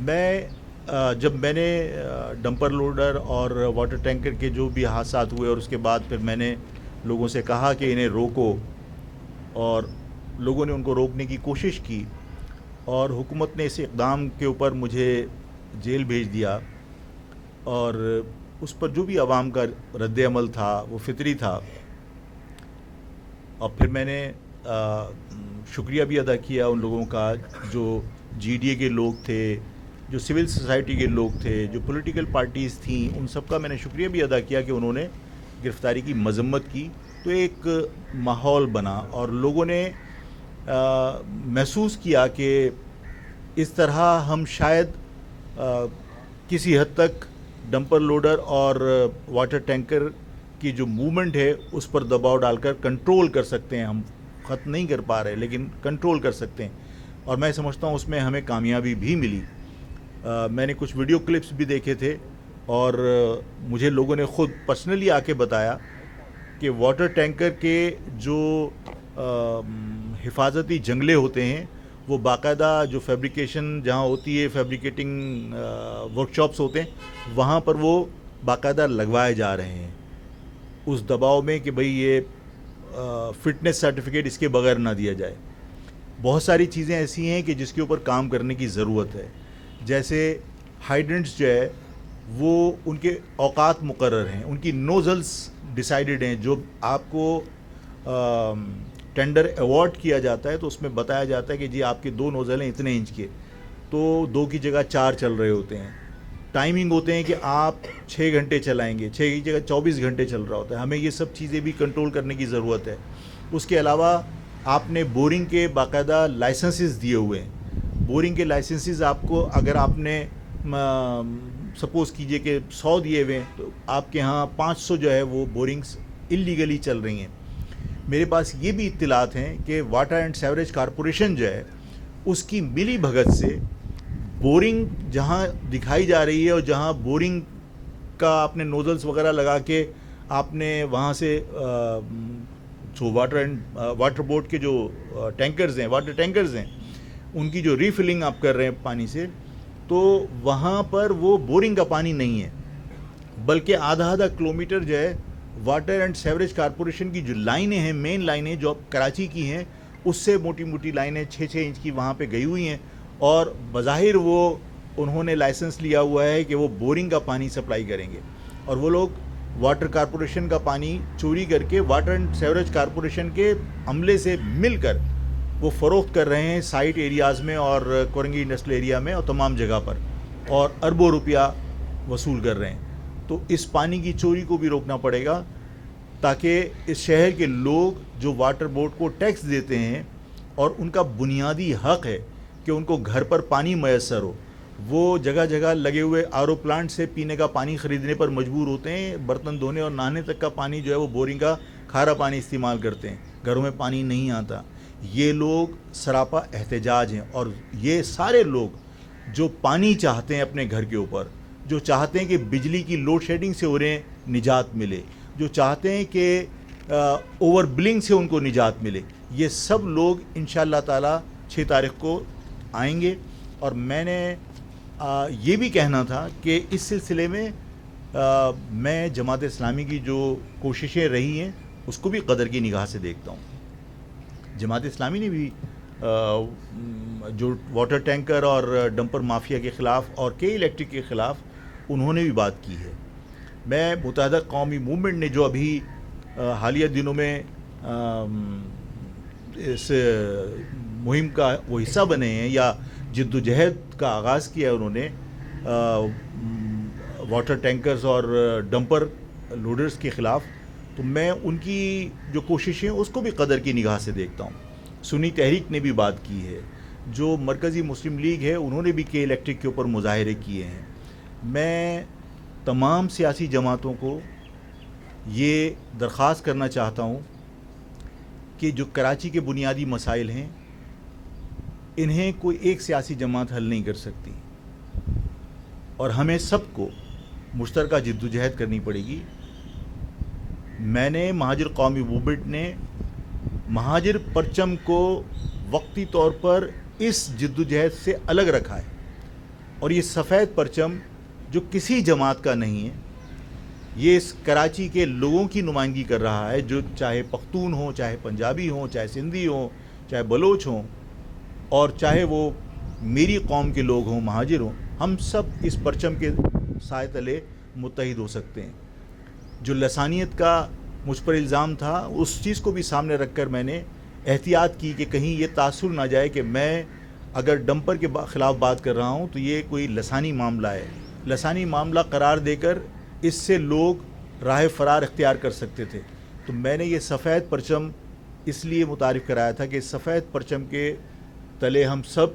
میں جب میں نے ڈمپر لوڈر اور واٹر ٹینکر کے جو بھی حادثات ہوئے اور اس کے بعد پھر میں نے لوگوں سے کہا کہ انہیں روکو، اور لوگوں نے ان کو روکنے کی کوشش کی، اور حکومت نے اس اقدام کے اوپر مجھے جیل بھیج دیا، اور اس پر جو بھی عوام کا رد عمل تھا وہ فطری تھا۔ اور پھر میں نے شکریہ بھی ادا کیا ان لوگوں کا جو جی ڈی اے کے لوگ تھے، جو سول سوسائٹی کے لوگ تھے، جو پولیٹیکل پارٹیز تھیں، ان سب کا میں نے شکریہ بھی ادا کیا کہ انہوں نے گرفتاری کی مذمت کی، تو ایک ماحول بنا اور لوگوں نے محسوس کیا کہ اس طرح ہم شاید کسی حد تک ڈمپر لوڈر اور واٹر ٹینکر کی جو موومنٹ ہے اس پر دباؤ ڈال کر کنٹرول کر سکتے ہیں۔ ہم ختم نہیں کر پا رہے لیکن کنٹرول کر سکتے ہیں، اور میں سمجھتا ہوں اس میں ہمیں کامیابی بھی ملی۔ میں نے کچھ ویڈیو کلپس بھی دیکھے تھے، اور مجھے لوگوں نے خود پرسنلی آ کے بتایا کہ واٹر ٹینکر کے جو حفاظتی جنگلے ہوتے ہیں وہ باقاعدہ جو فیبریکیشن جہاں ہوتی ہے، فیبریکیٹنگ ورکشاپس ہوتے ہیں، وہاں پر وہ باقاعدہ لگوائے جا رہے ہیں اس دباؤ میں کہ بھئی یہ فٹنس سرٹیفکیٹ اس کے بغیر نہ دیا جائے۔ بہت ساری چیزیں ایسی ہیں کہ جس کے اوپر کام کرنے کی ضرورت ہے، جیسے ہائیڈرنٹس جو ہے وہ ان کے اوقات مقرر ہیں، ان کی نوزلز ڈیسائیڈڈ ہیں۔ جو آپ کو ٹینڈر ایوارڈ کیا جاتا ہے تو اس میں بتایا جاتا ہے کہ جی آپ کے 2 نوزل ہیں اتنے انچ کے، تو 2 کی جگہ 4 چل رہے ہوتے ہیں۔ ٹائمنگ ہوتے ہیں کہ آپ 6 گھنٹے چلائیں گے، 6 کی جگہ 24 گھنٹے چل رہا ہوتا ہے۔ ہمیں یہ سب چیزیں بھی کنٹرول کرنے کی ضرورت ہے۔ اس کے علاوہ آپ نے بورنگ کے باقاعدہ لائسنسز دیے ہوئے ہیں۔ بورنگ کے لائسنسز آپ کو اگر آپ نے سپوز کیجئے کہ 100 دیے ہوئے ہیں تو آپ کے ہاں 500 جو ہے وہ بورنگز اللیگلی چل رہی ہیں۔ میرے پاس یہ بھی اطلاعات ہیں کہ واٹر اینڈ سیوریج کارپوریشن جو ہے اس کی ملی بھگت سے بورنگ جہاں دکھائی جا رہی ہے اور جہاں بورنگ کا آپ نے نوزلز وغیرہ لگا کے آپ نے وہاں سے جو واٹر بورڈ کے جو ٹینکرز ہیں، واٹر ٹینکرز ہیں، ان کی جو ریفلنگ آپ کر رہے ہیں پانی سے، تو وہاں پر وہ بورنگ کا پانی نہیں ہے، بلکہ آدھا کلومیٹر جو ہے واٹر اینڈ سیوریج کارپوریشن کی جو لائنیں ہیں، مین لائنیں جو کراچی کی ہیں، اس سے موٹی موٹی لائنیں 6 انچ کی وہاں پہ گئی ہوئی ہیں، اور بظاہر وہ انہوں نے لائسنس لیا ہوا ہے کہ وہ بورنگ کا پانی سپلائی کریں گے، اور وہ لوگ واٹر کارپوریشن کا پانی چوری کر کے واٹر اینڈ سیوریج کارپوریشن کے عملے سے مل کر وہ فروخت کر رہے ہیں سائٹ ایریاز میں اور کورنگی انڈسٹریل ایریا میں اور تمام جگہ پر، اور اربوں روپیہ وصول کر رہے ہیں۔ تو اس پانی کی چوری کو بھی روکنا پڑے گا، تاکہ اس شہر کے لوگ جو واٹر بورڈ کو ٹیکس دیتے ہیں اور ان کا بنیادی حق ہے کہ ان کو گھر پر پانی میسر ہو، وہ جگہ جگہ لگے ہوئے آر او پلانٹ سے پینے کا پانی خریدنے پر مجبور ہوتے ہیں، برتن دھونے اور نہانے تک کا پانی جو ہے وہ بورنگ کا کھارا پانی استعمال کرتے ہیں، گھروں میں پانی نہیں آتا۔ یہ لوگ سراپا احتجاج ہیں، اور یہ سارے لوگ جو پانی چاہتے ہیں اپنے گھر کے اوپر، جو چاہتے ہیں کہ بجلی کی لوڈ شیڈنگ سے انہیں نجات ملے، جو چاہتے ہیں کہ اوور بلنگ سے ان کو نجات ملے، یہ سب لوگ انشاءاللہ تعالی 6 تاریخ کو آئیں گے۔ اور میں نے یہ بھی کہنا تھا کہ اس سلسلے میں میں جماعت اسلامی کی جو کوششیں رہی ہیں اس کو بھی قدر کی نگاہ سے دیکھتا ہوں۔ جماعت اسلامی نے بھی جو واٹر ٹینکر اور ڈمپر مافیا کے خلاف اور کے الیکٹرک کے خلاف انہوں نے بھی بات کی ہے۔ میں متحدہ قومی موومنٹ نے جو ابھی حالیہ دنوں میں اس مہم کا وہ حصہ بنے ہیں یا جد و جہد کا آغاز کیا ہے انہوں نے واٹر ٹینکرز اور ڈمپر لوڈرز کے خلاف، تو میں ان کی جو کوششیں اس کو بھی قدر کی نگاہ سے دیکھتا ہوں۔ سنی تحریک نے بھی بات کی ہے، جو مرکزی مسلم لیگ ہے انہوں نے بھی کے الیکٹرک کے اوپر مظاہرے کیے ہیں۔ میں تمام سیاسی جماعتوں کو یہ درخواست کرنا چاہتا ہوں کہ جو کراچی کے بنیادی مسائل ہیں انہیں کوئی ایک سیاسی جماعت حل نہیں کر سکتی، اور ہمیں سب کو مشترکہ جد و جہد کرنی پڑے گی۔ میں نے مہاجر قومی موومنٹ نے مہاجر پرچم کو وقتی طور پر اس جد و جہد سے الگ رکھا ہے، اور یہ سفید پرچم جو کسی جماعت کا نہیں ہے، یہ اس کراچی کے لوگوں کی نمائندگی کر رہا ہے، جو چاہے پختون ہوں، چاہے پنجابی ہوں، چاہے سندھی ہوں، چاہے بلوچ ہوں، اور چاہے وہ میری قوم کے لوگ ہوں، مہاجر ہوں، ہم سب اس پرچم کے سائے تلے متحد ہو سکتے ہیں۔ جو لسانیت کا مجھ پر الزام تھا، اس چیز کو بھی سامنے رکھ کر میں نے احتیاط کی کہ کہیں یہ تاثر نہ جائے کہ میں اگر ڈمپر کے خلاف بات کر رہا ہوں تو یہ کوئی لسانی معاملہ ہے۔ لسانی معاملہ قرار دے کر اس سے لوگ راہ فرار اختیار کر سکتے تھے، تو میں نے یہ سفید پرچم اس لیے متعارف کرایا تھا کہ سفید پرچم کے تلے ہم سب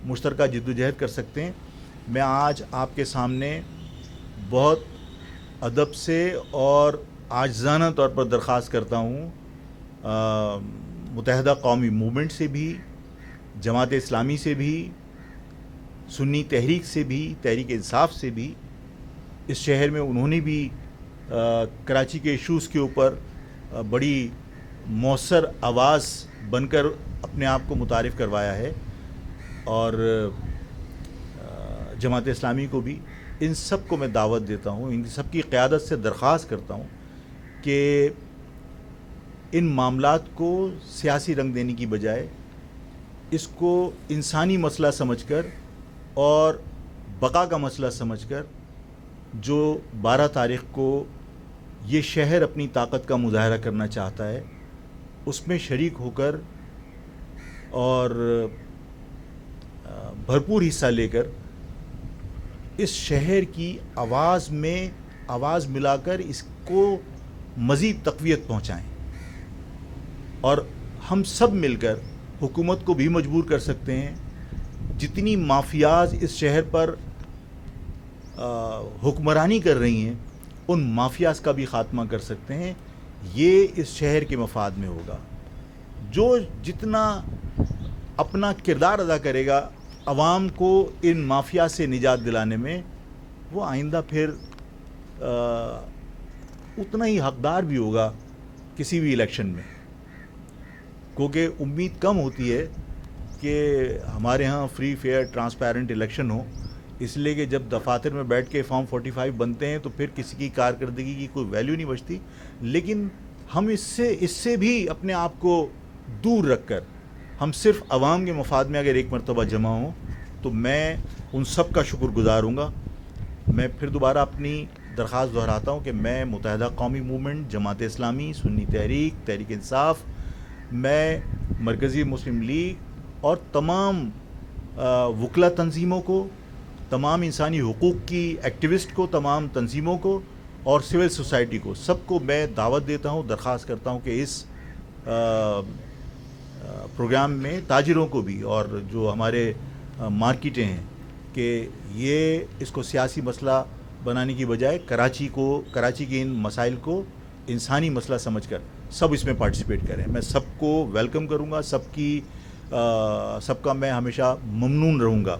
مشترکہ جدوجہد کر سکتے ہیں۔ میں آج آپ کے سامنے بہت ادب سے اور عاجزانہ طور پر درخواست کرتا ہوں متحدہ قومی موومنٹ سے بھی، جماعت اسلامی سے بھی، سنی تحریک سے بھی، تحریک انصاف سے بھی، اس شہر میں انہوں نے بھی کراچی کے ایشوز کے اوپر بڑی مؤثر آواز بن کر اپنے آپ کو متعارف کروایا ہے، اور جماعت اسلامی کو بھی، ان سب کو میں دعوت دیتا ہوں، ان سب کی قیادت سے درخواست کرتا ہوں کہ ان معاملات کو سیاسی رنگ دینے کی بجائے اس کو انسانی مسئلہ سمجھ کر اور بقا کا مسئلہ سمجھ کر، جو 12 تاریخ کو یہ شہر اپنی طاقت کا مظاہرہ کرنا چاہتا ہے، اس میں شریک ہو کر اور بھرپور حصہ لے کر اس شہر کی آواز میں آواز ملا کر اس کو مزید تقویت پہنچائیں، اور ہم سب مل کر حکومت کو بھی مجبور کر سکتے ہیں۔ جتنی مافیاز اس شہر پر حکمرانی کر رہی ہیں، ان مافیاز کا بھی خاتمہ کر سکتے ہیں۔ یہ اس شہر کے مفاد میں ہوگا۔ جو جتنا اپنا کردار ادا کرے گا عوام کو ان مافیا سے نجات دلانے میں، وہ آئندہ پھر اتنا ہی حقدار بھی ہوگا کسی بھی الیکشن میں، کیونکہ امید کم ہوتی ہے کہ ہمارے ہاں فری فیئر ٹرانسپیرنٹ الیکشن ہو، اس لیے کہ جب دفاتر میں بیٹھ کے فارم 45 بنتے ہیں تو پھر کسی کی کارکردگی کی کوئی ویلیو نہیں بچتی۔ لیکن ہم اس سے بھی اپنے آپ کو دور رکھ کر ہم صرف عوام کے مفاد میں اگر ایک مرتبہ جمع ہوں تو میں ان سب کا شکر گزار ہوں گا۔ میں پھر دوبارہ اپنی درخواست دہراتا ہوں کہ میں متحدہ قومی موومنٹ، جماعت اسلامی، سنی تحریک، تحریک انصاف، میں مرکزی مسلم لیگ اور تمام وکلا تنظیموں کو، تمام انسانی حقوق کی ایکٹیوسٹ کو، تمام تنظیموں کو اور سول سوسائٹی کو، سب کو میں دعوت دیتا ہوں، درخواست کرتا ہوں کہ اس پروگرام میں تاجروں کو بھی اور جو ہمارے مارکیٹیں ہیں کہ یہ اس کو سیاسی مسئلہ بنانے کی بجائے کراچی کے ان مسائل کو انسانی مسئلہ سمجھ کر سب اس میں پارٹیسپیٹ کریں۔ میں سب کو ویلکم کروں گا، سب کا میں ہمیشہ ممنون رہوں گا۔